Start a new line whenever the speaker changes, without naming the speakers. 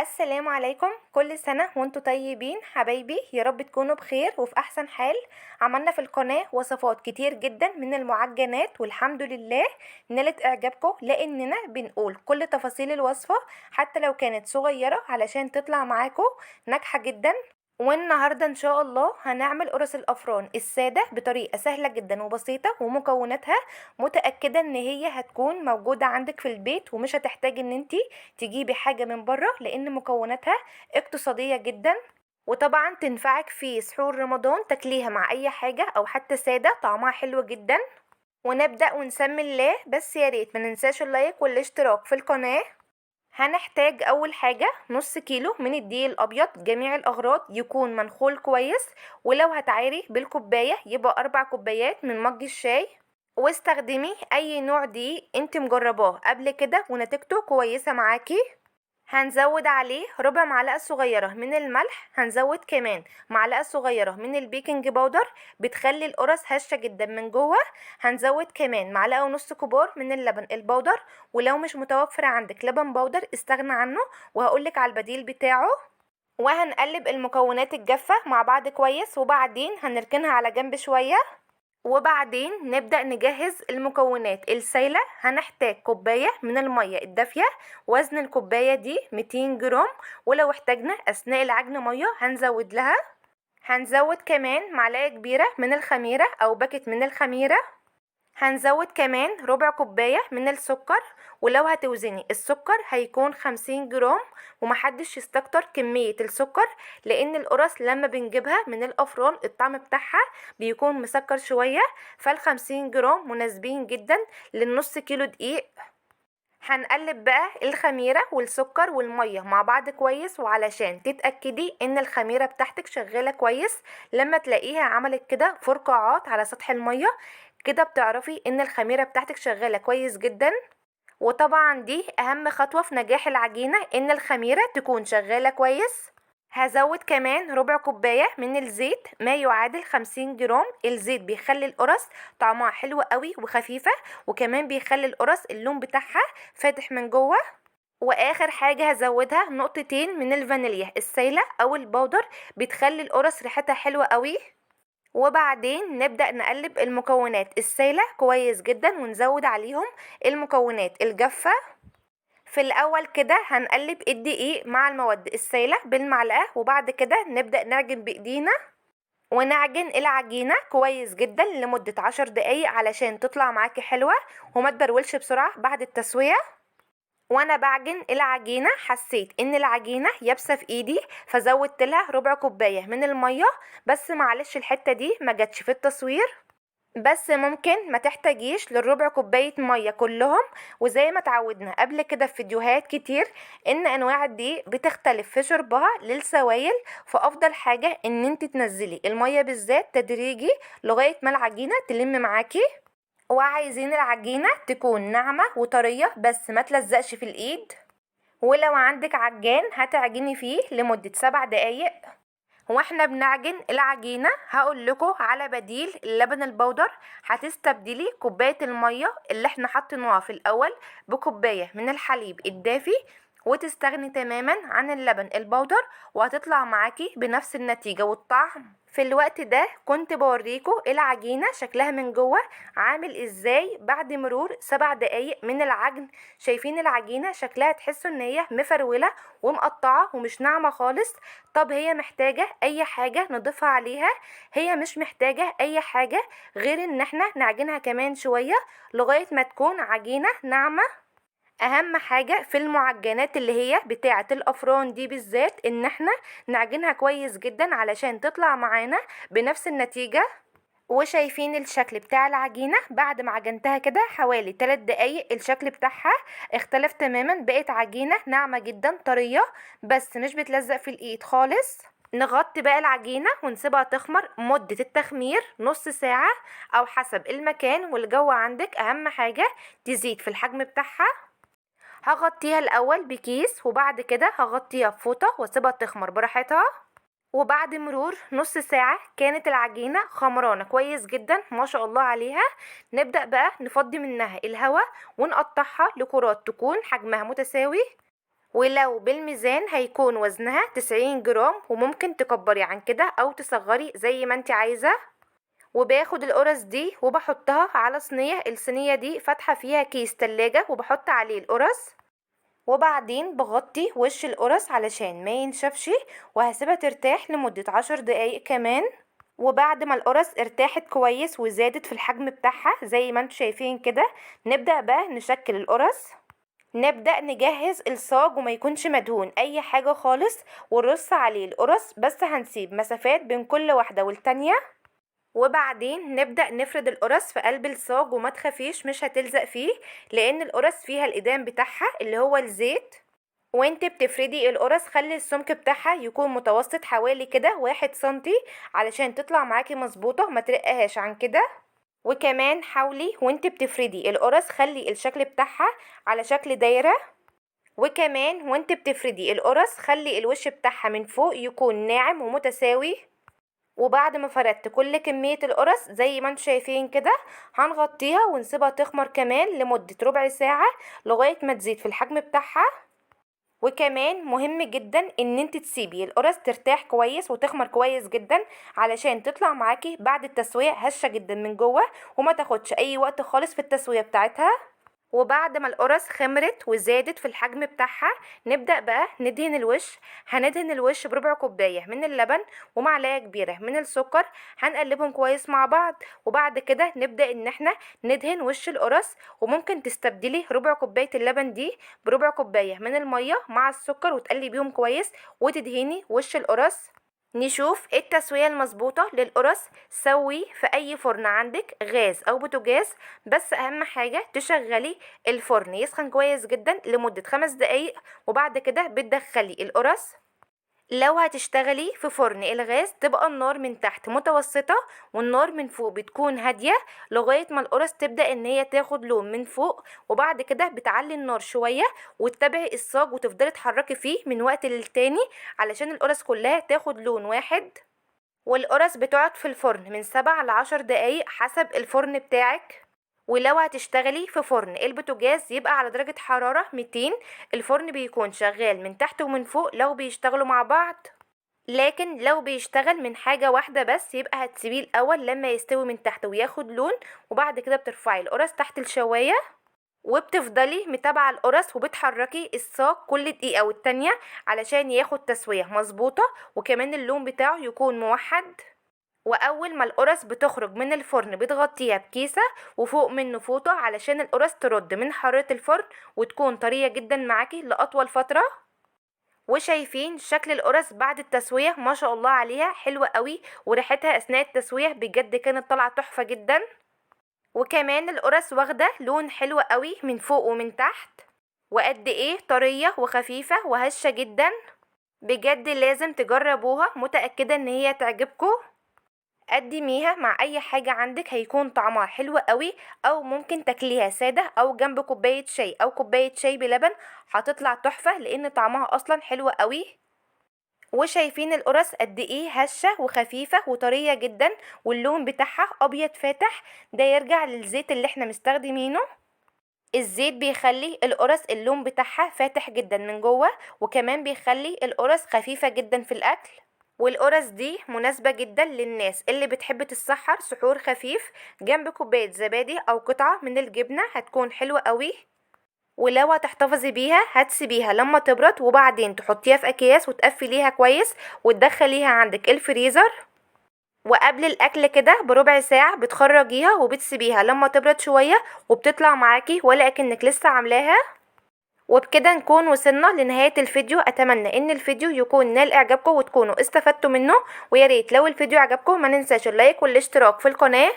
السلام عليكم، كل سنة وانتم طيبين حبايبي، يا رب تكونوا بخير وفي احسن حال. عملنا في القناة وصفات كتير جدا من المعجنات والحمد لله نالت اعجابكم، لاننا بنقول كل تفاصيل الوصفة حتى لو كانت صغيرة علشان تطلع معاكم ناجحة جدا. والنهاردة ان شاء الله هنعمل قرص الافران السادة بطريقة سهلة جدا وبسيطة، ومكوناتها متأكدة ان هي هتكون موجودة عندك في البيت ومش هتحتاج ان انتي تجيبي حاجة من بره، لان مكوناتها اقتصادية جدا. وطبعا تنفعك في سحور رمضان تاكليها مع اي حاجة او حتى سادة، طعمها حلو جدا. ونبدأ ونسمي الله، بس يا ريت ما ننساش اللايك والاشتراك في القناة. هنحتاج اول حاجة نص كيلو من الدقيق الابيض جميع الاغراض، يكون منخول كويس، ولو هتعايري بالكوباية يبقى 4 كوبايات من مج الشاي. واستخدمي اي نوع دقيق انت مجرباه قبل كده ونتيجته كويسة معاكي. هنزود عليه ربع معلقة صغيرة من الملح، هنزود كمان معلقة صغيرة من البيكنج باودر، بتخلي القرص هشة جدا من جوه. هنزود كمان معلقة ونص كبار من اللبن البودر، ولو مش متوفر عندك لبن بودر استغنى عنه وهقولك على البديل بتاعه. وهنقلب المكونات الجافة مع بعض كويس، وبعدين هنركنها على جنب شوية. وبعدين نبدأ نجهز المكونات السائلة. هنحتاج كوباية من المية الدافية، وزن الكوباية دي 200 جرام، ولو احتاجنا أثناء العجن مية هنزود لها. هنزود كمان معلقة كبيرة من الخميرة أو باكت من الخميرة. هنزود كمان ربع كوباية من السكر، ولو هتوزني السكر هيكون 50 جرام، ومحدش يستكتر كمية السكر، لان القرص لما بنجيبها من الافران الطعم بتاعها بيكون مسكر شوية، فال50 جرام مناسبين جدا للنص كيلو دقيق. هنقلب بقى الخميرة والسكر والمية مع بعض كويس، وعلشان تتأكدي ان الخميرة بتاعتك شغالة كويس، لما تلاقيها عملت كده فرقعات على سطح المية، كده بتعرفي ان الخميرة بتاعتك شغالة كويس جدا. وطبعا دي اهم خطوة في نجاح العجينة، ان الخميرة تكون شغالة كويس. هزود كمان ربع كوباية من الزيت، ما يعادل 50 جرام. الزيت بيخلي القرص طعمها حلو قوي وخفيفة، وكمان بيخلي القرص اللون بتاعها فاتح من جوه. واخر حاجة هزودها نقطتين من الفانيليا السايلة او البودر، بتخلي القرص ريحتها حلوة قوي. وبعدين نبدأ نقلب المكونات السايلة كويس جدا، ونزود عليهم المكونات الجافة. في الاول كده هنقلب الدقيق مع المواد السايلة بالمعلقة، وبعد كده نبدأ نعجن بايدينا، ونعجن العجينة كويس جدا لمدة 10 دقايق علشان تطلع معاكي حلوة وما تبرولش بسرعة بعد التسوية. وانا بعجن العجينة حسيت ان العجينة يابسة في ايدي، فزودت لها ربع كوباية من المية، بس معلش الحتة دي ما جاتش في التصوير، بس ممكن ما تحتاجيش للربع كوباية مية كلهم. وزي ما اتعودنا قبل كده في فيديوهات كتير ان انواع الدقيق بتختلف في شربها للسوائل، فافضل حاجة ان انت تنزلي المية بالذات تدريجي لغاية ما العجينة تلم معاكي. وعايزين العجينة تكون ناعمة وطرية بس ما تلزقش في الايد. ولو عندك عجان هتعجني فيه لمدة 7 دقايق. واحنا بنعجن العجينة هقول لكم على بديل اللبن البودر. هتستبدلي كوباية المية اللي احنا حطيناها في الاول بكوباية من الحليب الدافي، وتستغني تماما عن اللبن البودر، وهتطلع معاكي بنفس النتيجة والطعم. في الوقت ده كنت بوريكم العجينة شكلها من جوه عامل ازاي بعد مرور 7 دقايق من العجن. شايفين العجينة شكلها تحسوا ان هي مفرولة ومقطعة ومش ناعمة خالص. طب هي محتاجة اي حاجة نضيفها عليها؟ هي مش محتاجة اي حاجة غير ان احنا نعجنها كمان شوية لغاية ما تكون عجينة ناعمة. اهم حاجة في المعجنات اللي هي بتاعة الافران دي بالذات ان احنا نعجنها كويس جدا علشان تطلع معانا بنفس النتيجة. وشايفين الشكل بتاع العجينة بعد ما عجنتها كده حوالي 3 دقايق الشكل بتاعها اختلف تماما، بقت عجينة ناعمة جدا طرية بس مش بتلزق في الايد خالص. نغطي بقى العجينة ونسيبها تخمر. مدة التخمير نص ساعة او حسب المكان والجو عندك. اهم حاجة تزيد في الحجم بتاعها. هغطيها الاول بكيس، وبعد كده هغطيها بفوطة واسيبها تخمر براحتها. وبعد مرور نص ساعة كانت العجينة خمرانة كويس جدا ما شاء الله عليها. نبدأ بقى نفضي منها الهواء ونقطعها لكرات تكون حجمها متساوي. ولو بالميزان هيكون وزنها 90 جرام، وممكن تكبري عن كده او تصغري زي ما انت عايزة. وباخد القرص دي وبحطها على صينية، الصينية دي فاتحة فيها كيس تلاجة، وبحط عليه القرص، وبعدين بغطي وش القرص علشان ما ينشفش، وهسيبها ترتاح لمدة 10 دقايق كمان. وبعد ما القرص ارتاحت كويس وزادت في الحجم بتاعها زي ما انتوا شايفين كده، نبدأ بقى نشكل القرص. نبدأ نجهز الصاج وما يكونش مدهون اي حاجة خالص، ونرص عليه القرص، بس هنسيب مسافات بين كل واحدة والتانية. وبعدين نبدأ نفرد القرص في قلب الصاج، وما تخافيش مش هتلزق فيه، لان القرص فيها الإيدام بتاعها اللي هو الزيت. وانت بتفردي القرص خلي السمك بتاعها يكون متوسط حوالي كده 1 سنتي، علشان تطلع معاكي مظبوطة ما ترقهاش عن كده. وكمان حاولي وانت بتفردي القرص خلي الشكل بتاعها على شكل دايرة. وكمان وانت بتفردي القرص خلي الوش بتاعها من فوق يكون ناعم ومتساوي. وبعد ما فردت كل كمية القرص زي ما انتوا شايفين كده، هنغطيها ونسيبها تخمر كمان لمدة ربع ساعة لغاية ما تزيد في الحجم بتاعها. وكمان مهم جدا ان انت تسيبي القرص ترتاح كويس وتخمر كويس جدا، علشان تطلع معاكي بعد التسوية هشة جدا من جوه، وما تاخدش اي وقت خالص في التسوية بتاعتها. وبعد ما القرص خمرت وزادت في الحجم بتاعها، نبدأ بقى ندهن الوش. هندهن الوش بربع كوباية من اللبن ومعلقة كبيرة من السكر، هنقلبهم كويس مع بعض. وبعد كده نبدأ ان احنا ندهن وش القرص، وممكن تستبدلي ربع كوباية اللبن دي بربع كوباية من المية مع السكر وتقلبيهم كويس وتدهني وش القرص. نشوف التسوية المظبوطة للقرص. سوي في اي فرن عندك غاز او بوتاجاز، بس اهم حاجة تشغلي الفرن يسخن كويس جدا لمدة 5 دقايق، وبعد كده بتدخلي القرص. لو هتشتغلي في فرن الغاز تبقى النار من تحت متوسطة، والنار من فوق بتكون هادية لغاية ما القرص تبدأ ان هي تاخد لون من فوق. وبعد كده بتعلي النار شوية وتتابعي الصاج وتفضلي تحركي فيه من وقت للتاني علشان القرص كلها تاخد لون واحد. والقرص بتقعد في الفرن من 7 ل10 دقايق حسب الفرن بتاعك. ولو هتشتغلي في فرن البوتاجاز يبقى على درجة حرارة 200. الفرن بيكون شغال من تحت ومن فوق لو بيشتغلوا مع بعض، لكن لو بيشتغل من حاجة واحدة بس يبقى هتسيبيه الأول لما يستوي من تحت وياخد لون، وبعد كده بترفعي القرص تحت الشواية، وبتفضلي متابعة القرص وبتحركي الصاج كل دقيقة والتانية علشان ياخد تسوية مظبوطة، وكمان اللون بتاعه يكون موحد. واول ما القرص بتخرج من الفرن بتغطيها بكيسة وفوق منه فوطة علشان القرص ترد من حرارة الفرن وتكون طرية جدا معاكي لأطول فترة. وشايفين شكل القرص بعد التسوية ما شاء الله عليها حلوة قوي، وريحتها اثناء التسوية بجد كانت طالعة تحفة جدا. وكمان القرص واخدة لون حلو قوي من فوق ومن تحت، وقد ايه طرية وخفيفة وهشة جدا. بجد لازم تجربوها، متأكدة ان هي تعجبكم. قدميها مع اي حاجة عندك هيكون طعمها حلو قوي، او ممكن تاكليها سادة او جنب كوباية شاي او كوباية شاي بلبن، هتطلع تحفة لان طعمها اصلا حلو قوي. وشايفين القرص قد ايه هشة وخفيفة وطرية جدا، واللون بتاعها ابيض فاتح، ده يرجع للزيت اللي احنا مستخدمينه. الزيت بيخلي القرص اللون بتاعها فاتح جدا من جوه، وكمان بيخلي القرص خفيفة جدا في الاكل. والقرص دي مناسبة جدا للناس اللي بتحب تتسحر سحور خفيف جنب كوباية زبادي او قطعة من الجبنة، هتكون حلوة قوي. ولو هتحتفظي بيها هتسيبيها لما تبرد، وبعدين تحطيها في اكياس وتقفليها كويس وتدخليها عندك الفريزر. وقبل الاكل كده بربع ساعة بتخرجيها وبتسيبيها لما تبرد شوية، وبتطلع معاكي ولا اكنك لسه عاملاها. وبكده نكون وصلنا لنهاية الفيديو. اتمنى ان الفيديو يكون نال اعجابكم وتكونوا استفدتوا منه، وياريت لو الفيديو عجبكم ما ننساش اللايك والاشتراك في القناة.